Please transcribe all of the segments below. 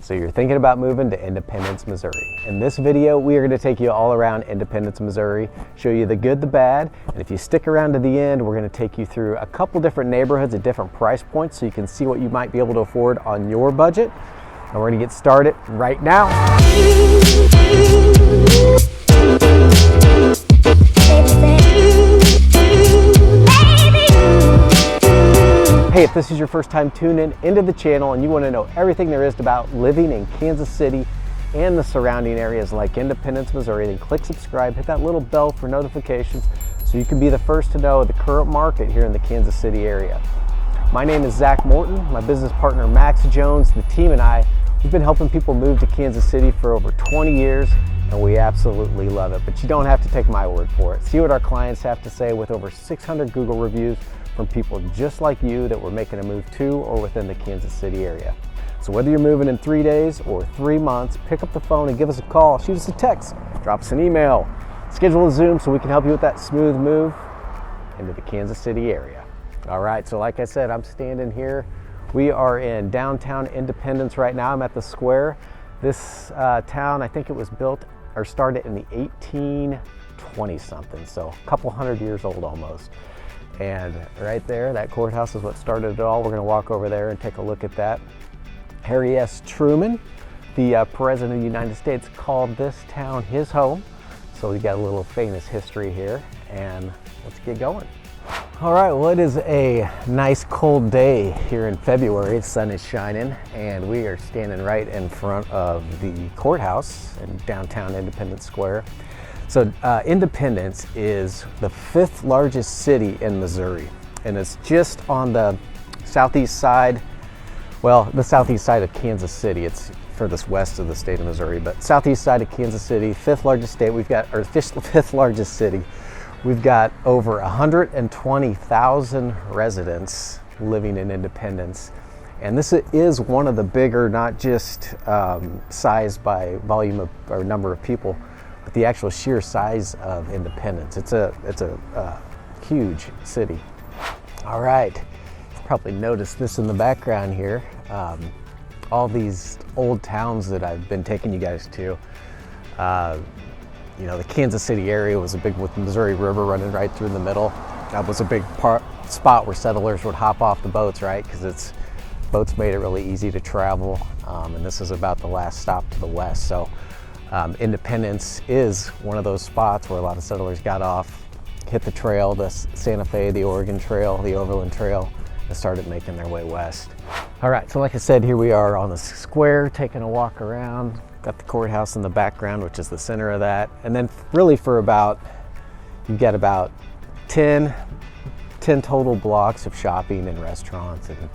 So you're thinking about moving to Independence, Missouri. In this video, we are going to take you all around Independence, Missouri, show you the good, the bad, and if you stick around to the end, we're going to take you through a couple different neighborhoods at different price points so you can see what you might be able to afford on your budget. And we're going to get started right now. Hey, if this is your first time tuning into the channel and you want to know everything there is about living in Kansas City and the surrounding areas like Independence, Missouri, then click subscribe, hit that little bell for notifications so you can be the first to know the current market here in the Kansas City area. My name is Zac Morton. My business partner Max Jones, the team and I, we've been helping people move to Kansas City for over 20 years and we absolutely love it. But you don't have to take my word for it. See what our clients have to say with over 600 Google reviews from people just like you that were making a move to or within the Kansas City area. So whether you're moving in 3 days or 3 months, pick up the phone and give us a call, shoot us a text, drop us an email, schedule a Zoom so we can help you with that smooth move into the Kansas City area. All right, so like I said, I'm standing here. We are in downtown Independence right now. I'm at the square. This town, I think it was built or started in the 1820 something, so a couple hundred years old almost. And right there, that courthouse is what started it all. We're going to walk over there and take a look at that. Harry S. Truman, the President of the United States, called this town his home. So we got a little famous history here, and let's get going. All right, well, it is a nice cold day here in February. The sun is shining, and we are standing right in front of the courthouse in downtown Independence Square. So Independence is the 5th largest city in Missouri, and it's just on the southeast side, well, the southeast side of Kansas City. It's furthest west of the state of Missouri, but southeast side of Kansas City, 5th largest state. We've got, or 5th largest city. We've got over 120,000 residents living in Independence. And this is one of the bigger, not just size by volume of, or number of people, but the actual sheer size of Independence. It's a huge city. All right, you've probably noticed this in the background here. All these old towns that I've been taking you guys to. You know, the Kansas City area was a big, with the Missouri River running right through the middle. That was a big spot where settlers would hop off the boats, right? Because boats made it really easy to travel. And this is about the last stop to the west. So Independence is one of those spots where a lot of settlers got off, hit the trail, the Santa Fe, the Oregon Trail, the Overland Trail, and started making their way west. All right, so like I said, here we are on the square, taking a walk around. Got the courthouse in the background, which is the center of that. And then really for about, you've got about 10 total blocks of shopping and restaurants and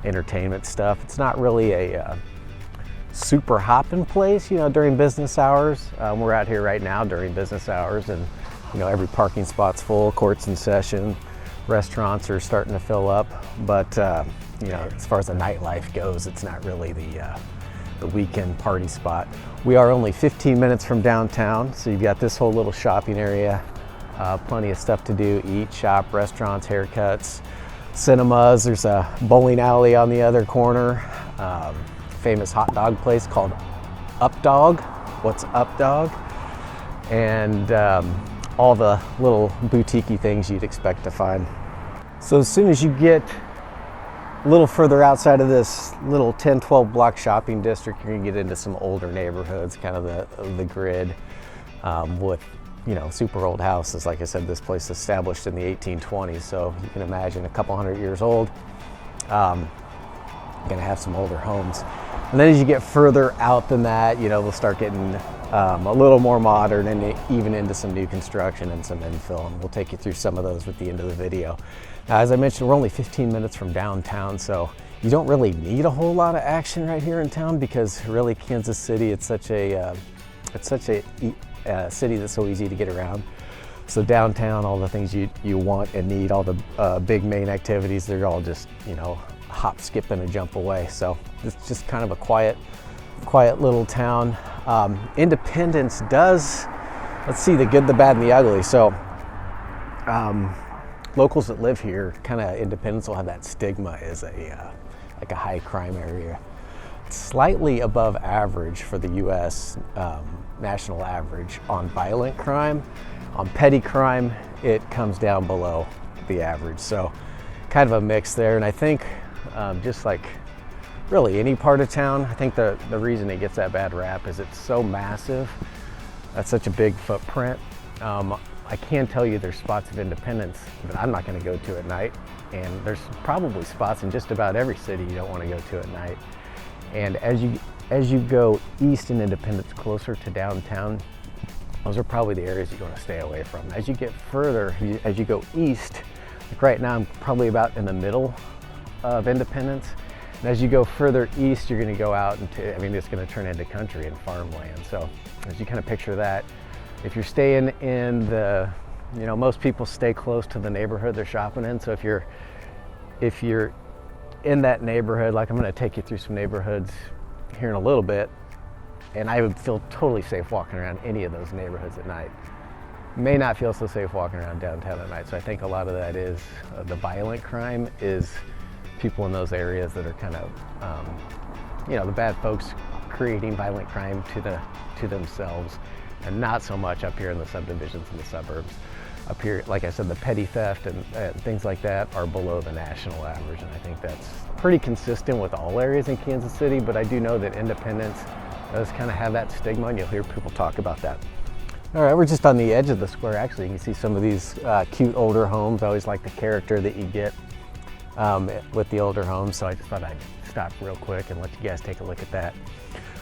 entertainment stuff. It's not really a super hopping place, you know, during business hours. We're out here right now during business hours, and you know, every parking spot's full, court's in session, restaurants are starting to fill up. But you know, as far as the nightlife goes, it's not really the weekend party spot. We are only 15 minutes from downtown, so you've got this whole little shopping area, plenty of stuff to do, eat, shop, restaurants, haircuts, cinemas. There's a bowling alley on the other corner. Famous hot dog place called Up Dog. What's Up Dog? And all the little boutique-y things you'd expect to find. So as soon as you get a little further outside of this little 10-12 block shopping district, you're gonna get into some older neighborhoods, kind of the grid, with, you know, super old houses. Like I said, this place established in the 1820s, so you can imagine a couple hundred years old. Gonna have some older homes. And then as you get further out than that, you know, we'll start getting a little more modern and even into some new construction and some infill, and we'll take you through some of those at the end of the video. Now, as I mentioned, we're only 15 minutes from downtown, so you don't really need a whole lot of action right here in town because really Kansas City, it's such a city that's so easy to get around. So downtown, all the things you want and need, all the big main activities, they're all just, you know, hop, skip, and a jump away. So it's just kind of a quiet little town. Independence does, let's see, the good, the bad, and the ugly. So locals that live here, kind of Independence will have that stigma as like a high crime area. slightly above average for the US national average on violent crime. On petty crime, it comes down below the average. So kind of a mix there. And I think just like really any part of town, I think the reason it gets that bad rap is it's so massive. That's such a big footprint. I can tell you there's spots of independence that I'm not going to go to at night. And there's probably spots in just about every city you don't want to go to at night. And as you go east in Independence, closer to downtown, those are probably the areas you want to stay away from. As you get further, as you go east, like right now I'm probably about in the middle of Independence. And as you go further east, you're going to go out into, I mean, it's going to turn into country and farmland. So as you kind of picture that, if you're staying in the, you know, most people stay close to the neighborhood they're shopping in. So if you're in that neighborhood, like I'm going to take you through some neighborhoods here in a little bit, and I would feel totally safe walking around any of those neighborhoods at night. May not feel so safe walking around downtown at night. So I think a lot of that is the violent crime is people in those areas that are kind of, you know, the bad folks creating violent crime to themselves, and not so much up here in the subdivisions in the suburbs. Up here, like I said, the petty theft and things like that are below the national average, and I think that's pretty consistent with all areas in Kansas City, but I do know that Independence does kind of have that stigma, and you'll hear people talk about that. All right, we're just on the edge of the square. Actually, you can see some of these cute older homes. I always like the character that you get with the older homes, so I just thought I'd stop real quick and let you guys take a look at that.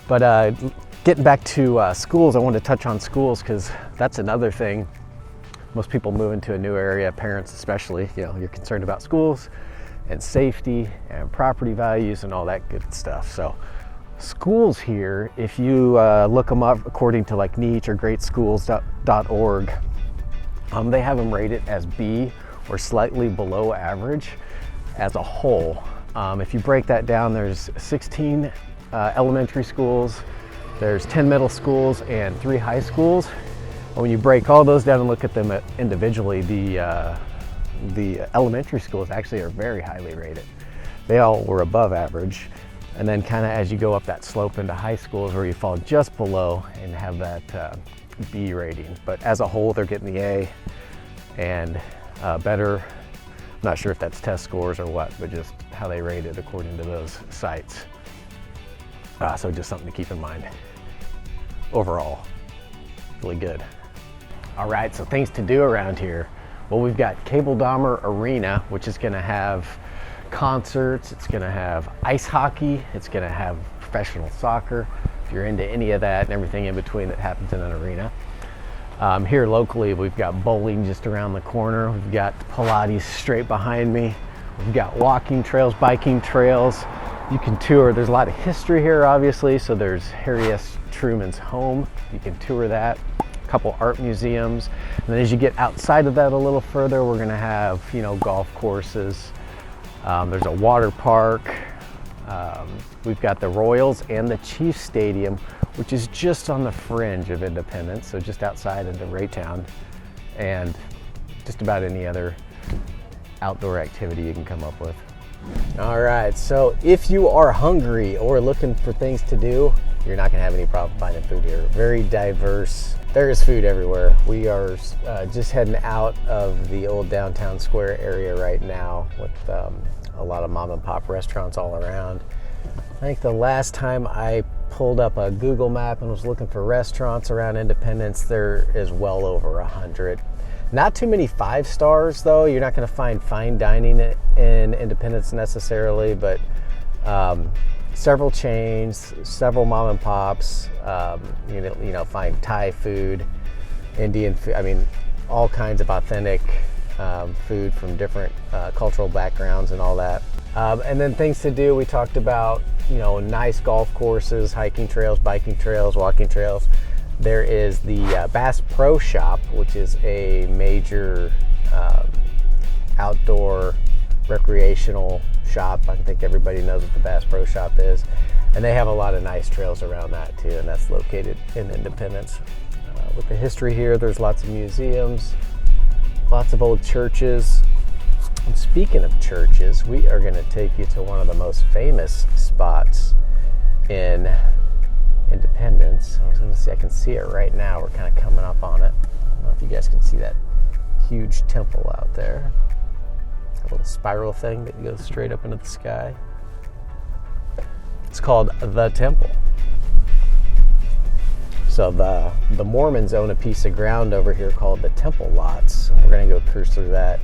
But getting back to schools, I wanted to touch on schools because that's another thing. Most people move into a new area, parents especially, you know, you're concerned about schools and safety and property values and all that good stuff. So schools here, if you look them up according to like Niche or greatschools.org, they have them rated as B or slightly below average as a whole. If you break that down, there's 16 elementary schools, there's 10 middle schools and 3 high schools. When you break all those down and look at them individually, the elementary schools actually are very highly rated. They all were above average. And then kind of as you go up that slope into high schools where you fall just below and have that B rating. But as a whole, they're getting the A and better. I'm not sure if that's test scores or what, but just how they rate it according to those sites. So just something to keep in mind. Overall, really good. All right, so things to do around here. Well, we've got Cable Dahmer Arena, which is gonna have concerts, it's gonna have ice hockey, it's gonna have professional soccer, if you're into any of that and everything in between that happens in an arena. Here locally, we've got bowling just around the corner, we've got Pilates straight behind me, we've got walking trails, biking trails. You can tour, there's a lot of history here obviously, so there's Harry S. Truman's home, you can tour that. Couple art museums, and then as you get outside of that a little further, we're going to have, you know, golf courses. There's a water park. We've got the Royals and the Chiefs Stadium, which is just on the fringe of Independence, so just outside into Raytown, and just about any other outdoor activity you can come up with. All right, so if you are hungry or looking for things to do, you're not going to have any problem finding food here. Very diverse. There is food everywhere. We are just heading out of the old downtown square area right now with a lot of mom and pop restaurants all around. I think the last time I pulled up a Google map and was looking for restaurants around Independence, there is well over 100. Not too many 5 stars though. You're not going to find fine dining in Independence necessarily, but several chains, several mom and pops, you know, find Thai food, Indian food, I mean, all kinds of authentic food from different cultural backgrounds and all that. And then things to do, we talked about, you know, nice golf courses, hiking trails, biking trails, walking trails. There is the Bass Pro Shop, which is a major outdoor recreational shop. I think everybody knows what the Bass Pro Shop is. And they have a lot of nice trails around that too, and that's located in Independence. With the history here, there's lots of museums, lots of old churches. And speaking of churches, we are going to take you to one of the most famous spots in Independence. I was going to see, I can see it right now. We're kind of coming up on it. I don't know if you guys can see that huge temple out there. A little spiral thing that goes straight up into the sky. It's called the Temple. So the Mormons own a piece of ground over here called the Temple Lots. We're going to go cruise through that.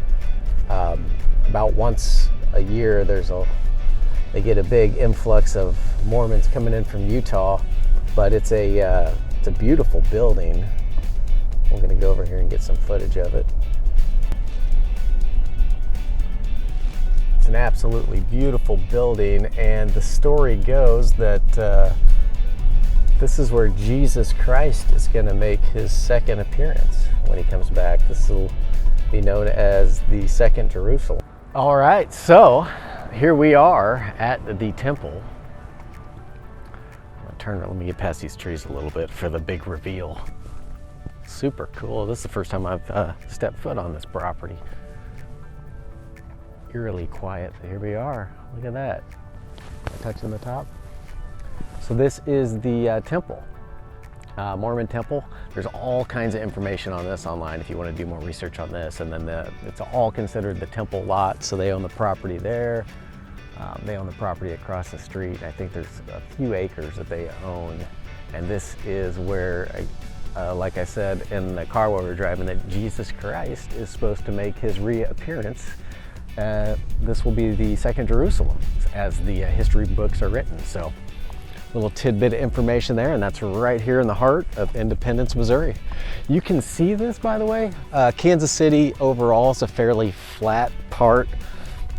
About once a year, they get a big influx of Mormons coming in from Utah, but it's a beautiful building. We're going to go over here and get some footage of it. It's an absolutely beautiful building, and the story goes that this is where Jesus Christ is going to make his second appearance when he comes back. This will be known as the Second Jerusalem. All right, so here we are at the temple. Let me get past these trees a little bit for the big reveal. Super cool. This is the first time I've stepped foot on this property. Eerily quiet. Here we are. Look at that. Am I touching the top? So this is the temple, Mormon temple. There's all kinds of information on this online if you want to do more research on this. And then it's all considered the temple lot. So they own the property there. They own the property across the street. I think there's a few acres that they own. And this is where, like I said in the car while we were driving, that Jesus Christ is supposed to make his reappearance. This will be the Second Jerusalem, as the history books are written. So, a little tidbit of information there, and that's right here in the heart of Independence, Missouri. You can see this, by the way. Kansas City overall is a fairly flat part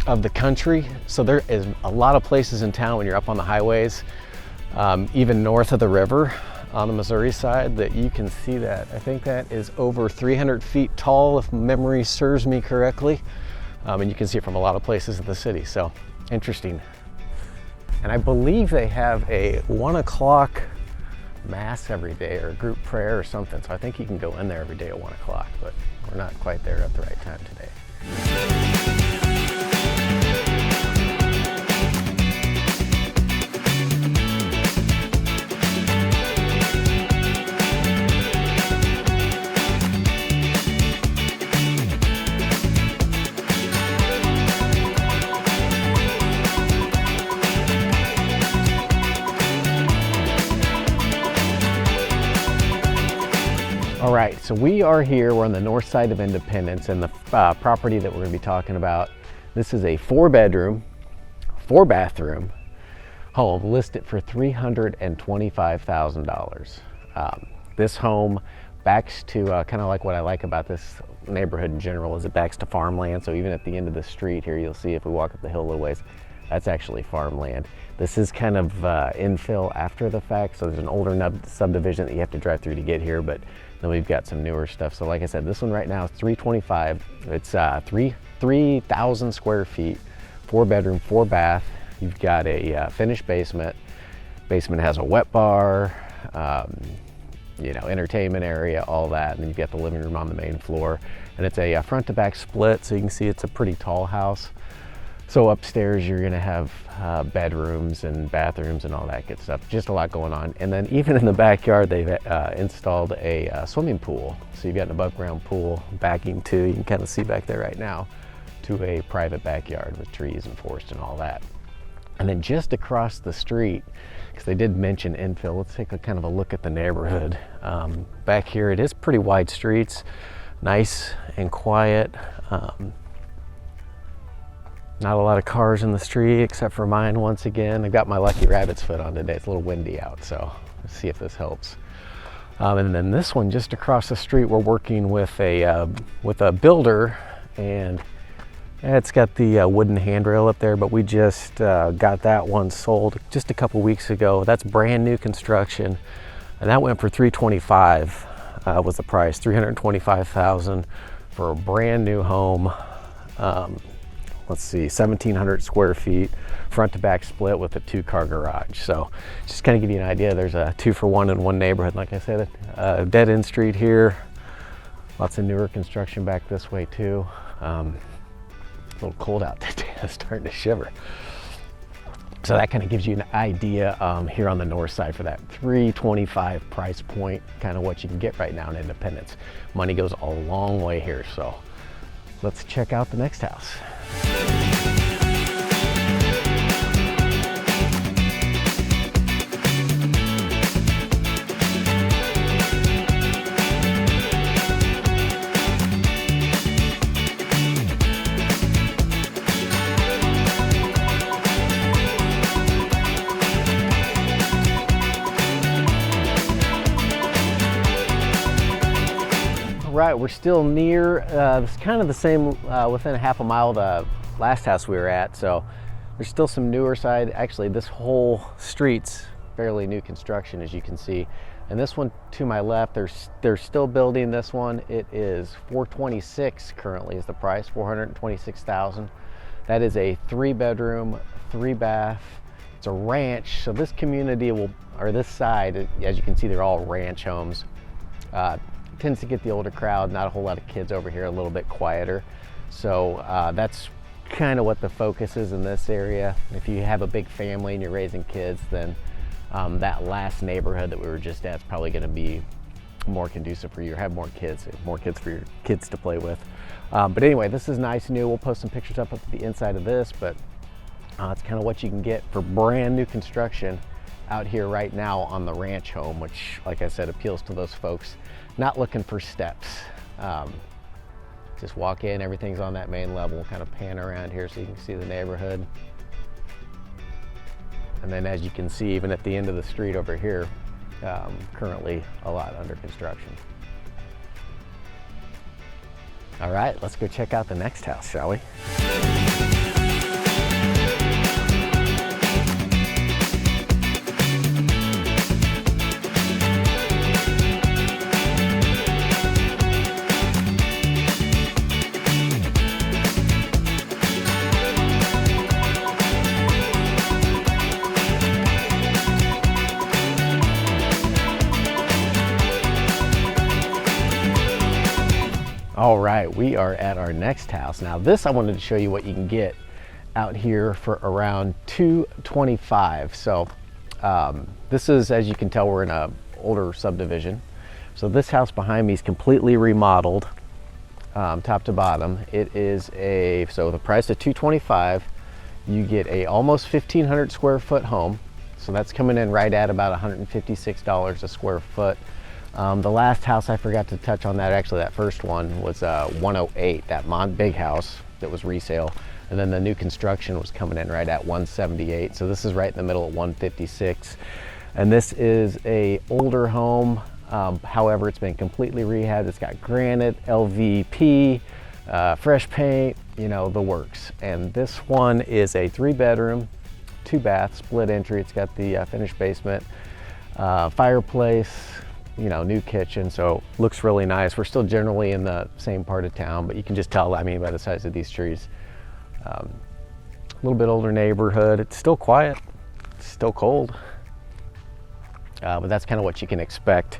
of the country, so there is a lot of places in town when you're up on the highways, even north of the river on the Missouri side, that you can see that. I think that is over 300 feet tall, if memory serves me correctly. And you can see it from a lot of places in the city, so interesting. And I believe they have a 1 o'clock mass every day, or a group prayer or something, so I think you can go in there every day at 1 o'clock, but we're not quite there at the right time today. All right, so we are here, we're on the north side of Independence, and the property that we're gonna be talking about, this is a 4-bedroom, 4-bathroom home listed for $325,000. This home backs to, kind of like what I like about this neighborhood in general, is it backs to farmland. So even at the end of the street here, you'll see if we walk up the hill a little ways, that's actually farmland. This is kind of infill after the fact, so there's an older subdivision that you have to drive through to get here, but then we've got some newer stuff. So like I said, this one right now is $325,000. It's 3,000 square feet, 4-bedroom, 4-bath. You've got a finished basement. Basement has a wet bar, entertainment area, all that. And then you've got the living room on the main floor. And it's a front to back split, so you can see it's a pretty tall house. So upstairs you're gonna have bedrooms and bathrooms and all that good stuff. Just a lot going on. And then even in the backyard, they've installed a swimming pool. So you've got an above ground pool backing to, you can kind of see back there right now, to a private backyard with trees and forest and all that. And then just across the street, because they did mention infill, let's take a kind of a look at the neighborhood. Back here, it is pretty wide streets, nice and quiet. Not a lot of cars in the street except for mine once again. I got my lucky rabbit's foot on today. It's a little windy out, so let's see if this helps. And then this one just across the street, we're working with a builder, and it's got the wooden handrail up there, but we just got that one sold just a couple weeks ago. That's brand new construction, and that went for $325,000 was the price. $325,000 for a brand new home. Let's see, 1,700 square feet, front to back split with a 2-car garage. So just kind of give you an idea, there's a 2-for-1 in one neighborhood. Like I said, dead end street here. Lots of newer construction back this way too. A little cold out today, I'm starting to shiver. So that kind of gives you an idea here on the north side for that $325 price point, kind of what you can get right now in Independence. Money goes a long way here, so let's check out the next house. Right, we're still near, it's kind of the same, within a half a mile of the last house we were at, so there's still some newer side. Actually, this whole street's fairly new construction, as you can see. And this one to my left, they're still building this one. It is $426 currently is the price, $426,000. That is a 3-bedroom, 3-bath. It's a ranch, so this community will, or this side, as you can see, they're all ranch homes. Tends to get the older crowd, not a whole lot of kids over here, a little bit quieter. So that's kind of what the focus is in this area. If you have a big family and you're raising kids, then that last neighborhood that we were just at is probably going to be more conducive for you, or have more kids for your kids to play with. But anyway, this is nice new. We'll post some pictures up at the inside of this, but it's kind of what you can get for brand new construction out here right now on the ranch home, which, like I said, appeals to those folks not looking for steps. Just walk in, everything's on that main level. We'll kind of pan around here so you can see the neighborhood. And then, as you can see, even at the end of the street over here, currently a lot under construction. All right, let's go check out the next house, shall we? All right, we are at our next house. Now this, I wanted to show you what you can get out here for around $225. So this is, as you can tell, we're in a older subdivision. So this house behind me is completely remodeled, top to bottom. It is so the price of $225, you get a almost 1,500 square foot home. So that's coming in right at about $156 a square foot. The last house, I forgot to touch on that, actually that first one was 108, that big house that was resale. And then the new construction was coming in right at 178. So this is right in the middle at 156. And this is a older home. However, it's been completely rehabbed. It's got granite, LVP, fresh paint, you know, the works. And this one is a 3-bedroom, 2-bath, split entry. It's got the finished basement, fireplace, you know, new kitchen, so looks really nice. We're still generally in the same part of town, but you can just tell, I mean, by the size of these trees. A little bit older neighborhood. It's still quiet, it's still cold, but that's kind of what you can expect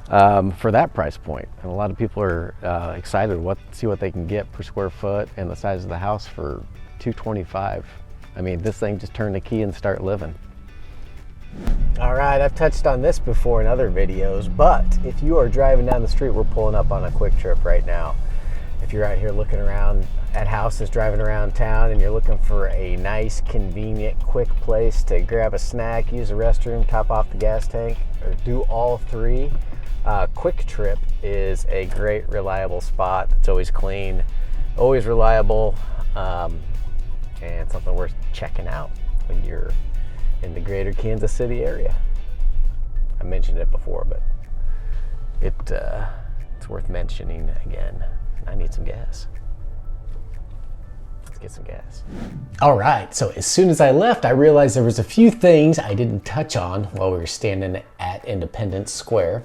for that price point. And a lot of people are excited to see what they can get per square foot and the size of the house for $225. I mean, this thing, just turn the key and start living. All right, I've touched on this before in other videos, but if you are driving down the street, we're pulling up on a quick trip right now. If you're out here looking around at houses, driving around town, and you're looking for a nice, convenient, quick place to grab a snack, use a restroom, top off the gas tank, or do all three, Quick Trip is a great, reliable spot. It's always clean, always reliable, and something worth checking out when you're in the greater Kansas City area. I mentioned it before, but it's worth mentioning again. I need some gas. Let's get some gas. All right, so as soon as I left, I realized there was a few things I didn't touch on while we were standing at Independence Square.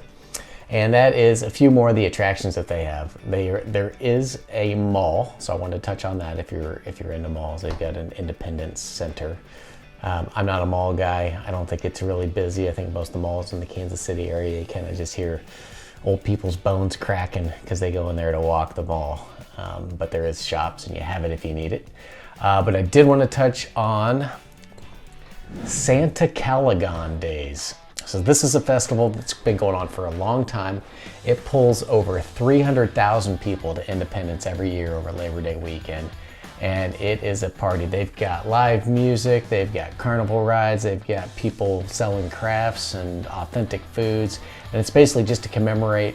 And that is a few more of the attractions that they have. There is a mall, so I wanted to touch on that. If you're into malls, they've got an Independence Center. I'm not a mall guy. I don't think it's really busy. I think most of the malls in the Kansas City area, you kind of just hear old people's bones cracking because they go in there to walk the mall. But there is shops and you have it if you need it. But I did want to touch on SantaCaliGon Days. So this is a festival that's been going on for a long time. It pulls over 300,000 people to Independence every year over Labor Day weekend. And it is a party. They've got live music, they've got carnival rides, they've got people selling crafts and authentic foods. And it's basically just to commemorate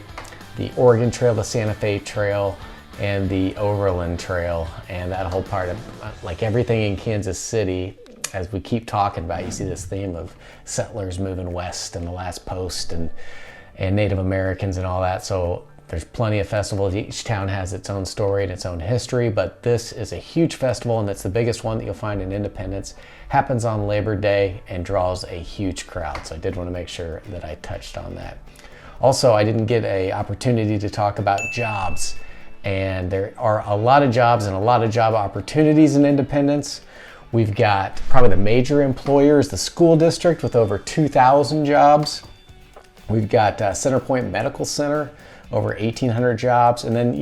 the Oregon Trail, the Santa Fe Trail, and the Overland Trail, and that whole part of, like everything in Kansas City, as we keep talking about, you see this theme of settlers moving west and the last post and Native Americans and all that. So there's plenty of festivals. Each town has its own story and its own history, but this is a huge festival, and it's the biggest one that you'll find in Independence. Happens on Labor Day and draws a huge crowd. So I did want to make sure that I touched on that. Also, I didn't get an opportunity to talk about jobs, and there are a lot of jobs and a lot of job opportunities in Independence. We've got probably the major employers, the school district with over 2,000 jobs. We've got Centerpoint Medical Center, over 1,800 jobs. And then,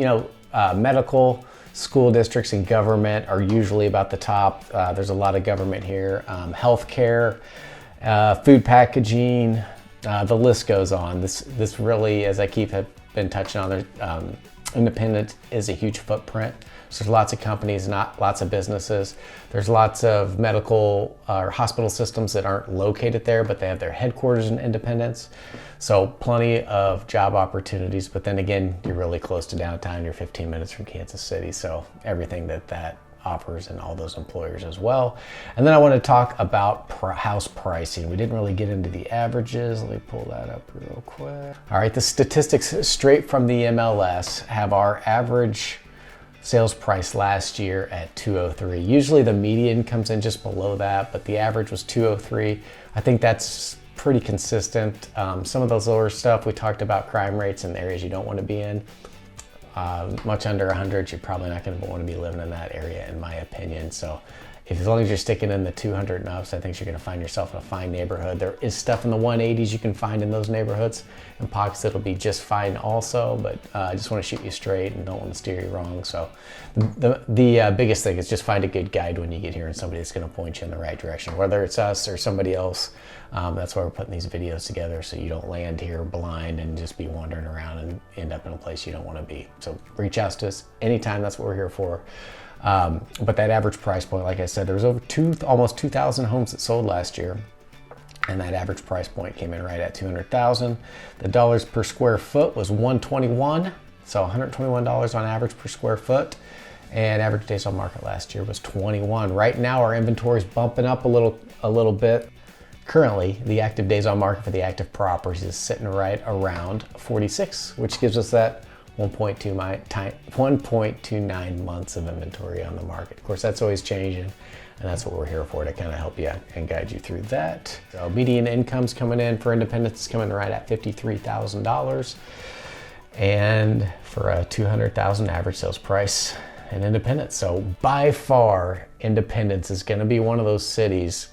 medical, school districts, and government are usually about the top. There's a lot of government here. Healthcare, food packaging, the list goes on. This really, as I have been touching on, Independence is a huge footprint. So there's lots of companies, not lots of businesses. There's lots of medical or hospital systems that aren't located there, but they have their headquarters in Independence. So plenty of job opportunities, but then again, you're really close to downtown. You're 15 minutes from Kansas City. So everything that offers and all those employers as well. And then I want to talk about house pricing. We didn't really get into the averages. Let me pull that up real quick. All right, the statistics straight from the MLS have our average sales price last year at $203. Usually the median comes in just below that, but the average was $203. I think that's pretty consistent. Some of those lower stuff, we talked about crime rates in areas you don't want to be in. Much under 100, you're probably not going to want to be living in that area, in my opinion. So as long as you're sticking in the 200 and ups, I think you're going to find yourself in a fine neighborhood. There is stuff in the 180s you can find in those neighborhoods, and pockets that'll be just fine also, but I just want to shoot you straight and don't want to steer you wrong. So the biggest thing is just find a good guide when you get here and somebody that's going to point you in the right direction, whether it's us or somebody else. That's why we're putting these videos together, so you don't land here blind and just be wandering around and end up in a place you don't want to be. So reach out to us anytime. That's what we're here for. But that average price point, like I said, there was over almost 2,000 homes that sold last year, and that average price point came in right at $200,000. The dollars per square foot was $121, so $121 on average per square foot, and average days on market last year was 21. Right now, our inventory is bumping up a little bit. Currently, the active days on market for the active properties is sitting right around 46, which gives us that 1.29 months of inventory on the market. Of course, that's always changing, and that's what we're here for, to kind of help you and guide you through that. So median income's coming in for Independence is coming right at $53,000, and for a $200,000 average sales price in Independence. So by far, Independence is going to be one of those cities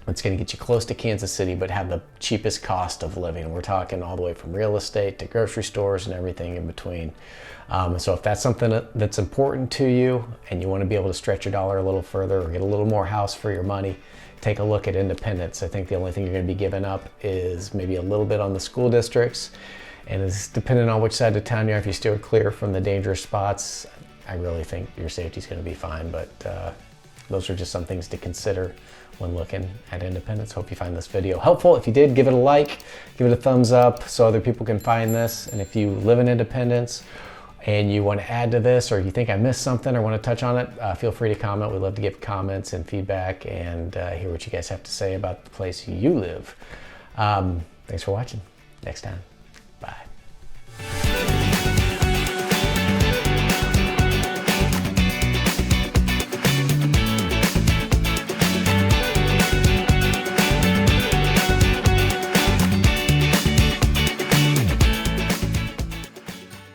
it's going to get you close to Kansas City, but have the cheapest cost of living. We're talking all the way from real estate to grocery stores and everything in between. So if that's something that's important to you and you want to be able to stretch your dollar a little further or get a little more house for your money, take a look at Independence. I think the only thing you're going to be giving up is maybe a little bit on the school districts, and it's depending on which side of town you are. If you steer clear from the dangerous spots, I really think your safety is going to be fine, but those are just some things to consider when looking at Independence. Hope you find this video helpful. If you did, give it a like, give it a thumbs up so other people can find this. And if you live in Independence and you want to add to this, or you think I missed something or want to touch on it, feel free to comment. We'd love to give comments and feedback and hear what you guys have to say about the place you live. Thanks for watching. Next time.